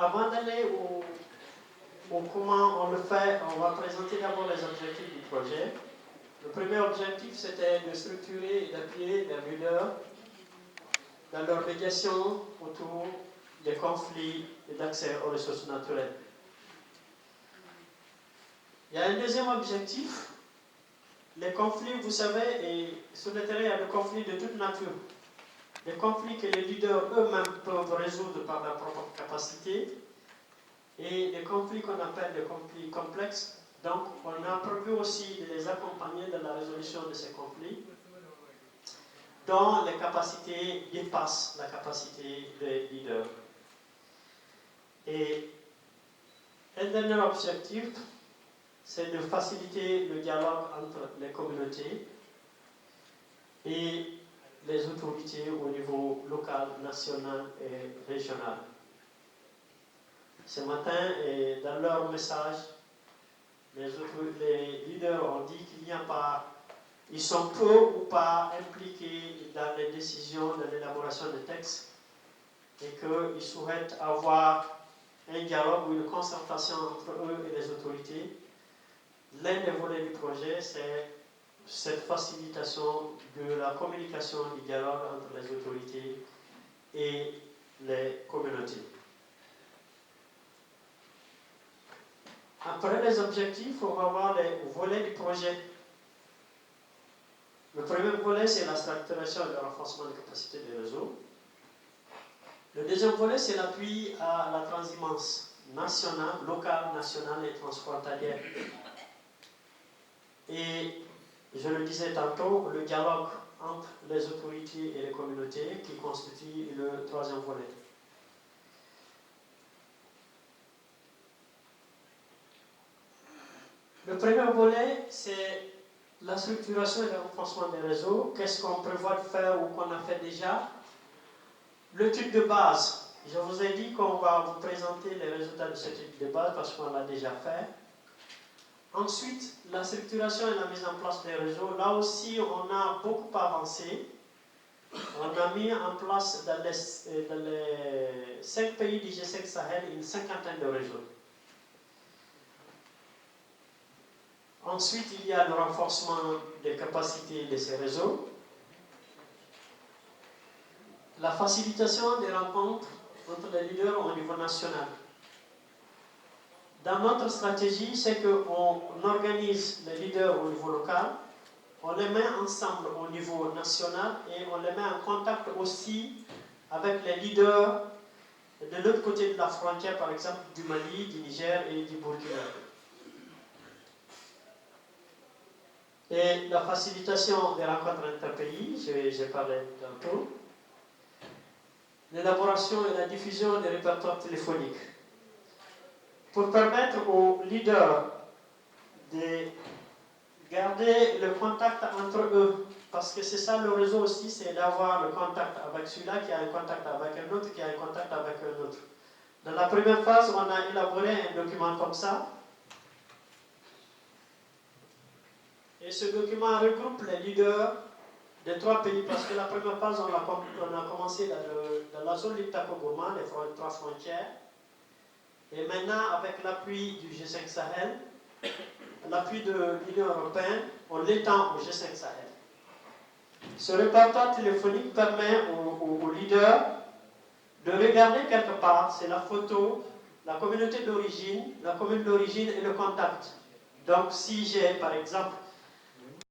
avant d'aller au comment on le fait, on va présenter d'abord les objectifs du projet. Le premier objectif, c'était de structurer et d'appuyer les leaders dans leur médiation autour des conflits et d'accès aux ressources naturelles. Il y a un deuxième objectif. Les conflits, vous savez, et sur le terrain, il y a des conflits de toute nature. Des conflits que les leaders eux-mêmes peuvent résoudre par leur propre capacité et des conflits qu'on appelle des conflits complexes. Donc, on a prévu aussi de les accompagner dans la résolution de ces conflits dont les capacités dépassent la capacité des leaders. Et un dernier objectif, c'est de faciliter le dialogue entre les communautés et les autorités au niveau local, national et régional. Ce matin, dans leur message, les leaders ont dit qu'il n'y a pas, ils sont peu ou pas impliqués dans les décisions, dans l'élaboration des textes, et qu'ils souhaitent avoir un dialogue ou une concertation entre eux et les autorités. L'un des volets du projet, c'est cette facilitation de la communication, du dialogue entre les autorités et les communautés. Après les objectifs, on va voir les volets du projet. Le premier volet, c'est la structuration et le renforcement des capacités des réseaux. Le deuxième volet, c'est l'appui à la transhumance nationale, locale, nationale et transfrontalière. Et je le disais tantôt, le dialogue entre les autorités et les communautés qui constitue le troisième volet. Le premier volet, c'est la structuration et le renforcement des réseaux. Qu'est-ce qu'on prévoit de faire ou qu'on a fait déjà? Le type de base. Je vous ai dit qu'on va vous présenter les résultats de ce type de base parce qu'on l'a déjà fait. Ensuite, la structuration et la mise en place des réseaux. Là aussi, on a beaucoup avancé. On a mis en place dans les 5 pays du G5 Sahel une cinquantaine de réseaux. Ensuite, il y a le renforcement des capacités de ces réseaux. La facilitation des rencontres entre les leaders au niveau national. Dans notre stratégie, c'est qu'on organise les leaders au niveau local, on les met ensemble au niveau national et on les met en contact aussi avec les leaders de l'autre côté de la frontière, par exemple du Mali, du Niger et du Burkina. Et la facilitation des rencontres interpays, j'ai parlé tantôt. L'élaboration et la diffusion des répertoires téléphoniques. Pour permettre aux leaders de garder le contact entre eux, parce que c'est ça le réseau aussi, c'est d'avoir le contact avec celui-là qui a un contact avec un autre, qui a un contact avec un autre. Dans la première phase, on a élaboré un document comme ça. Et ce document regroupe les leaders des 3 pays, parce que la première phase, on a commencé dans la zone Liptako-Gourma, les 3 frontières. Et maintenant, avec l'appui du G5 Sahel, l'appui de l'Union européenne, on l'étend au G5 Sahel. Ce répertoire téléphonique permet aux leaders de regarder quelque part, c'est la photo, la communauté d'origine, la commune d'origine et le contact. Donc, si j'ai, par exemple,